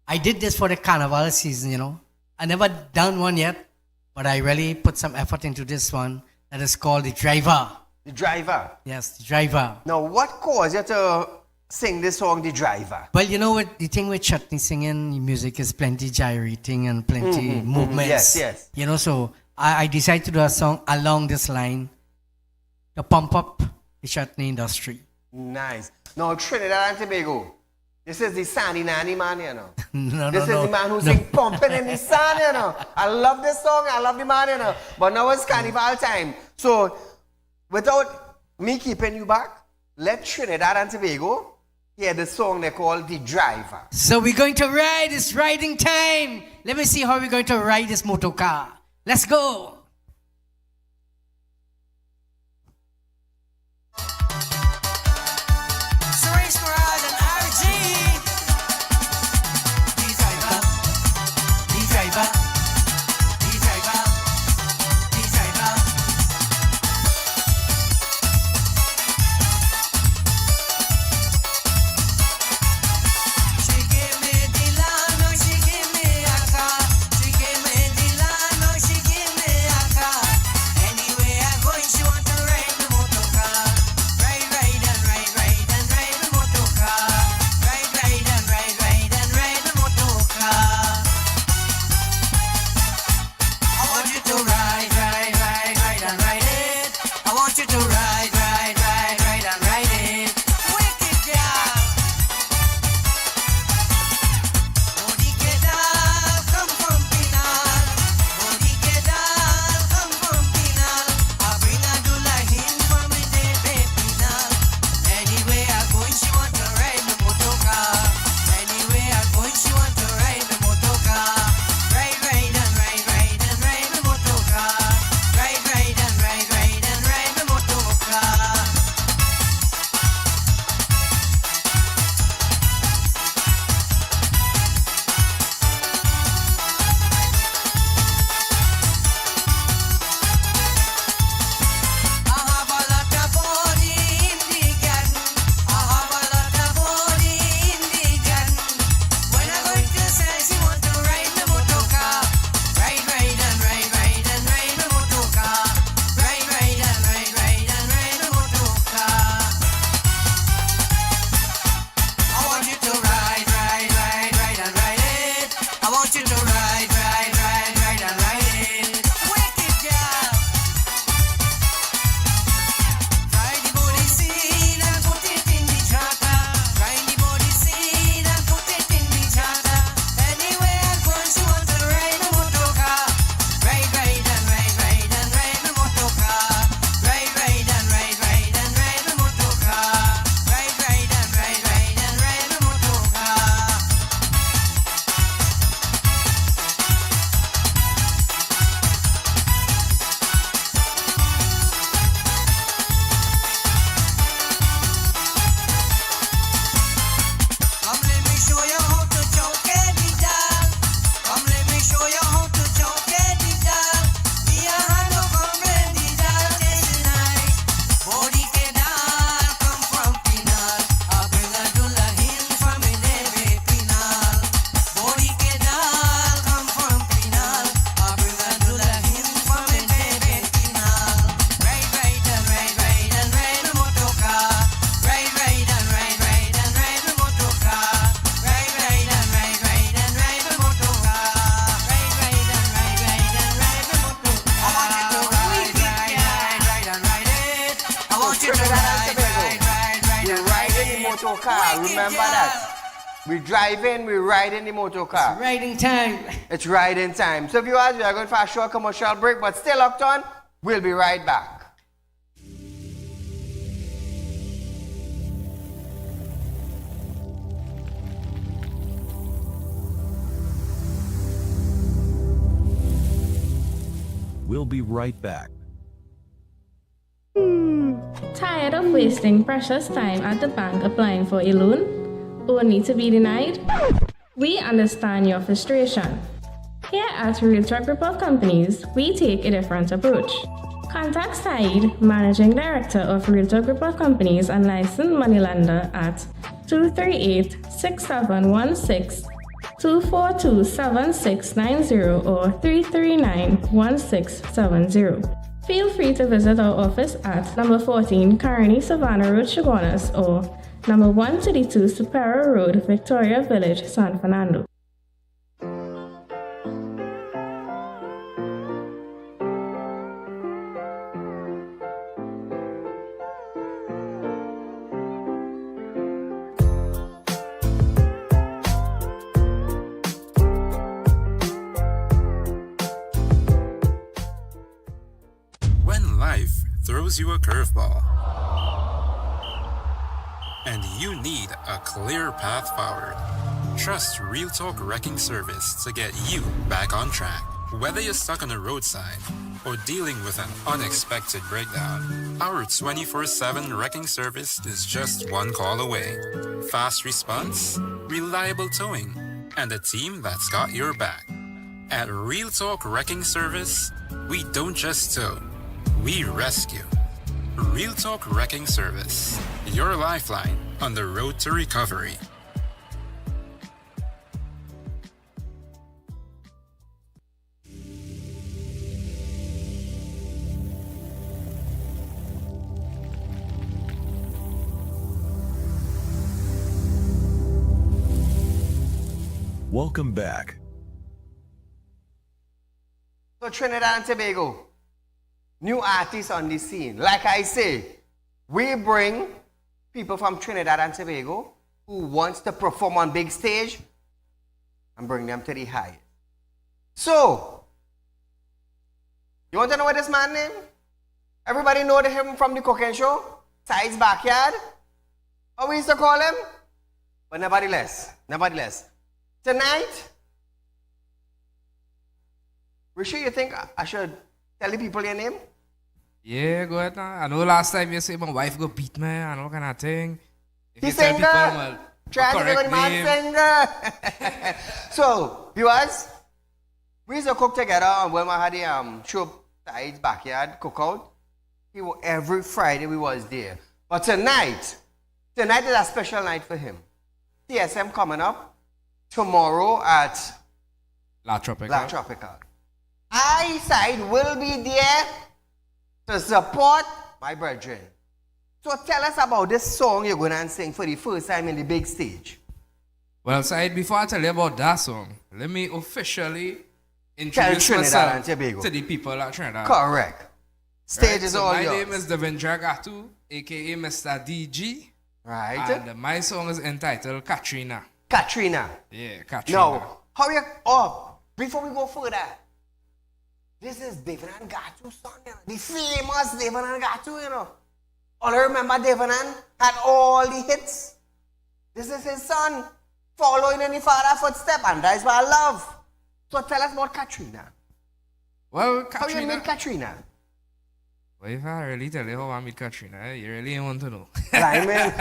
I did this for the carnival season, you know. I never done one yet, but I really put some effort into this one that is called The Driver. The Driver? Yes, The Driver. Now, what caused you to sing this song, The Driver? Well, you know what, the thing with chutney singing music is plenty gyrating and plenty movements. Yes. You know, so I decided to do a song along this line to pump up the chutney industry. Nice. Now, Trinidad and Tobago, this is the Sandy Nanny man, you know. This is the man who sing pumping in the sand, you know. I love this song, I love the man, you know. But now it's carnival time. So, without me keeping you back, let Trinidad and Tobago hear the song they call The Driver. So we're going to ride, it's riding time. Let me see how we're going to ride this motor car. Let's go. She give me a car, she give me the land, oh, she give me a motor car. Remember that. We drive in, we ride in the motor car. It's riding time. It's riding time. So viewers, we are going for a short commercial break, but stay locked on. We'll be right back. We'll be right back. Tired of wasting precious time at the bank applying for a loan, only to be denied? We understand your frustration. Here at Realtalk Group of Companies, we take a different approach. Contact Saieed, Managing Director of Realtalk Group of Companies and licensed moneylender at 238-6716, 242-7690 or 339-1670. Feel free to visit our office at number 14 Carney Savannah Road, Chaguanas, or number 132 Superior Road, Victoria Village, San Fernando. When life throws you a curveball and you need a clear path forward, trust Real Talk Wrecking Service to get you back on track. Whether you're stuck on the roadside or dealing with an unexpected breakdown, our 24/7 wrecking service is just one call away. Fast response, reliable towing, and a team that's got your back. At Real Talk Wrecking Service, we don't just tow, we rescue. Real Talk Wrecking Service, your lifeline on the road to recovery. Welcome back. So Trinidad and Tobago, new artists on the scene. Like I say, we bring people from Trinidad and Tobago who wants to perform on big stage and bring them to the highest. So, you want to know what this man name? Everybody know him from the cooking show? Saieed's Backyard? How we used to call him? But nevertheless, tonight, Rishi, you think I should tell the people your name? Yeah, go ahead now. I know last time you say my wife go beat me and all kind of thing. If He you tell singer. people, well, Try to correct give a man name. singer. So, viewers, we used to cook together and when we had the show Saieed's Backyard cookout. Every Friday we was there. But tonight is a special night for him. TSM coming up tomorrow at La Tropical. I side will be there to support my brethren. So tell us about this song you're going to sing for the first time in the big stage. Well, Saieed, before I tell you about that song, let me officially Tell introduce Trinidad myself and Tobago. to the people at Trinidad. Correct. Stage is so all my yours. name is Devendra Gatu, aka Mr. DG. Right. And my song is entitled Katrina. Katrina. Yeah, Katrina. Now, before we go further, this is Devanan Gatu's song, you know, the famous Devanan Gatu, you know. All I remember Devanan had all the hits. This is his son, following in his father's footsteps, and that's what I love. So tell us about Katrina. Well, How you Katrina. meet Katrina? Well, if I really tell you how I meet Katrina, you really want to know. Lyman.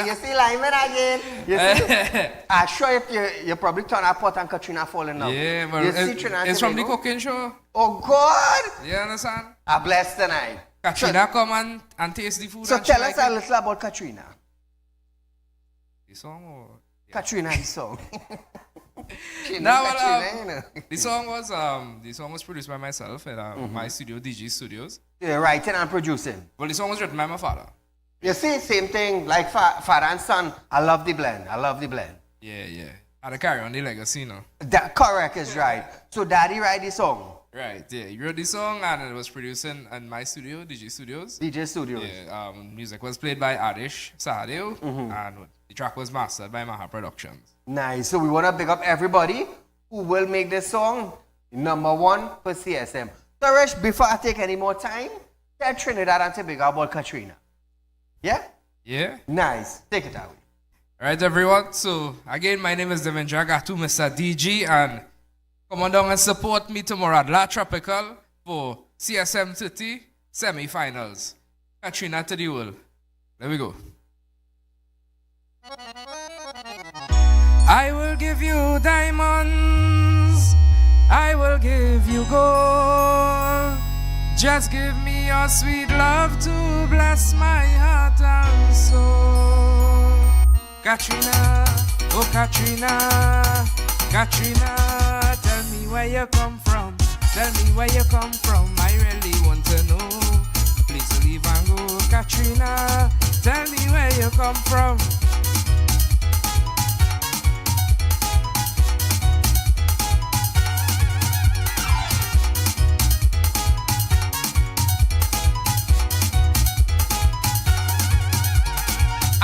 You see Lyman again? You see? I'm sure if you probably turn a pot and Katrina fall in love. Yeah, but you see Trinidad it's from the Tobago? cooking show. Oh, God! You understand? I bless tonight. Katrina come and taste the food. So and she tell us like a it. little about Katrina. The song or? Katrina, the song. She No, knows well, Katrina, you know. the song was produced by myself at my studio, DG Studios. You're writing and producing. Well, the song was written by my father. You see, same thing, like father and son. I love the blend. Yeah. I had to carry on the legacy, you know. That correct is right. So daddy write the song. Right, yeah. You wrote the song and it was produced in my studio, DJ Studios. DJ Studios. Yeah, music was played by Adish Sahadeo and the track was mastered by Maha Productions. Nice. So we want to pick up everybody who will make this song #1 for CSM. So Rich, before I take any more time, tell Trinidad and Tobago about Katrina. Yeah? Yeah? Nice. Take it away. Alright, everyone. So, again, my name is Devendra Gatu, Mr. DG, and come on down and support me tomorrow at La Tropical for CSM 30 semi-finals. Katrina to the world. There we go. I will give you diamonds. I will give you gold. Just give me your sweet love to bless my heart and soul. Katrina, oh Katrina, Katrina, tell me where you come from. Tell me where you come from. I really want to know. Please leave and go. Katrina, tell me where you come from.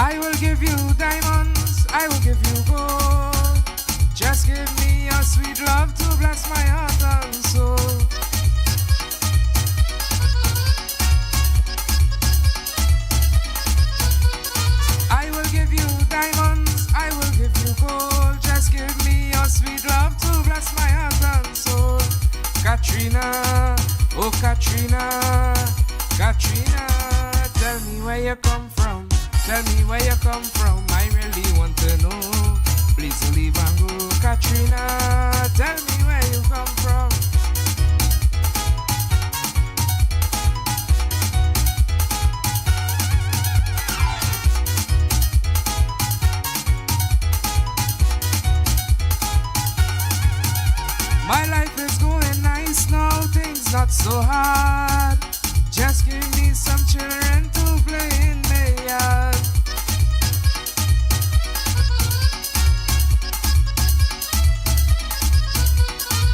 I will give you diamonds, I will give you gold. Just give me your sweet love to bless my heart and soul. I will give you diamonds, I will give you gold. Just give me your sweet love to bless my heart and soul. Katrina, oh Katrina, Katrina, tell me where you come from. Tell me where you come from, I really want to know. Please leave and go. Katrina, tell me where you come from. My life is going nice now, things not so hard. Just give me some children to play in the yard.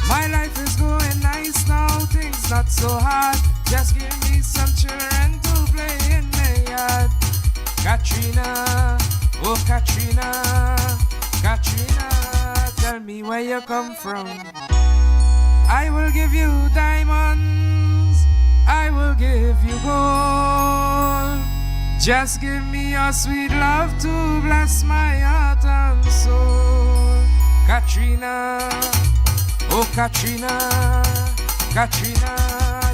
My life is going nice now, things not so hard. Just give me some children to play in the yard. Katrina, oh Katrina, Katrina, tell me where you come from. I will give you diamonds, I will give you gold. Just give me your sweet love to bless my heart and soul. Katrina, oh Katrina, Katrina,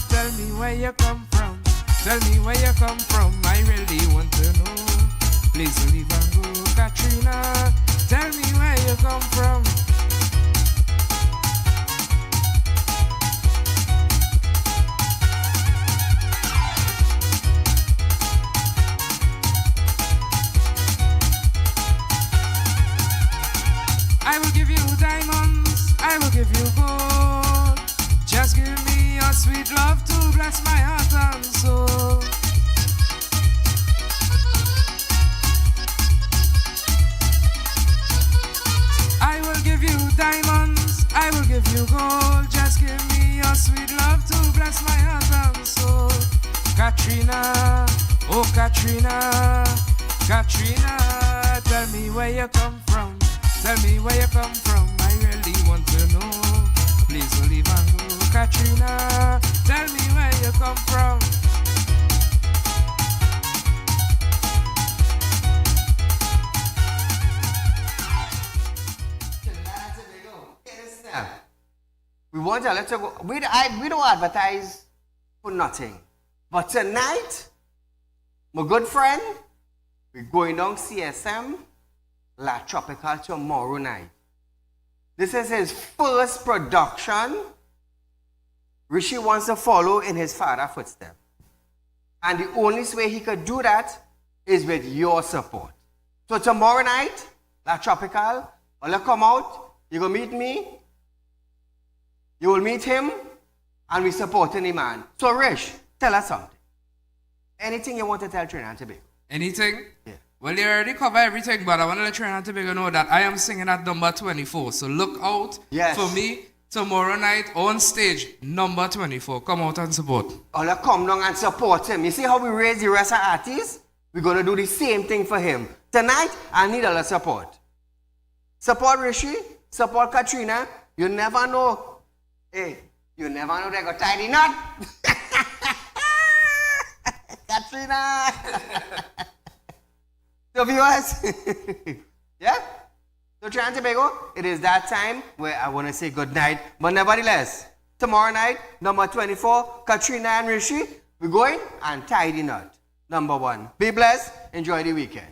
tell me where you come from. Tell me where you come from, I really want to know. Please leave and go. Katrina, tell me where you come from. I will give you diamonds, I will give you gold. Just give me your sweet love to bless my heart and soul. I will give you diamonds, I will give you gold. Just give me your sweet love to bless my heart and soul. Katrina, oh Katrina, Katrina, tell me where you come from. Tell me where you come from, I really want to know. Please leave and go. Katrina, tell me where you come from. We want to let you go. We don't advertise for nothing. But tonight, my good friend, we're going down CSM La Tropical tomorrow night. This is his first production. Rishi wants to follow in his father's footsteps. And the only way he could do that is with your support. So tomorrow night, La Tropical, when you come out, you go meet me, you will meet him, and we supporting the man. So Rish, tell us something. Anything you want to tell Trinidad and Tobago? Anything? Yeah. Well, you already covered everything, but I want to let Trinidad and Tobago know that I am singing at number 24. So look out for me Tomorrow night on stage, number 24. Come out and support. All come down and support him. You see how we raise the rest of artists? We're going to do the same thing for him. Tonight, I need all the support. Support Rishi, support Katrina. You never know. Hey, you never know they're going to tie the knot. Katrina. So viewers, yeah? So Trinidad and Tobago, it is that time where I want to say good night. But nevertheless, tomorrow night, number 24, Katrina and Rishi, we're going and tie the knot. Number 1. Be blessed. Enjoy the weekend.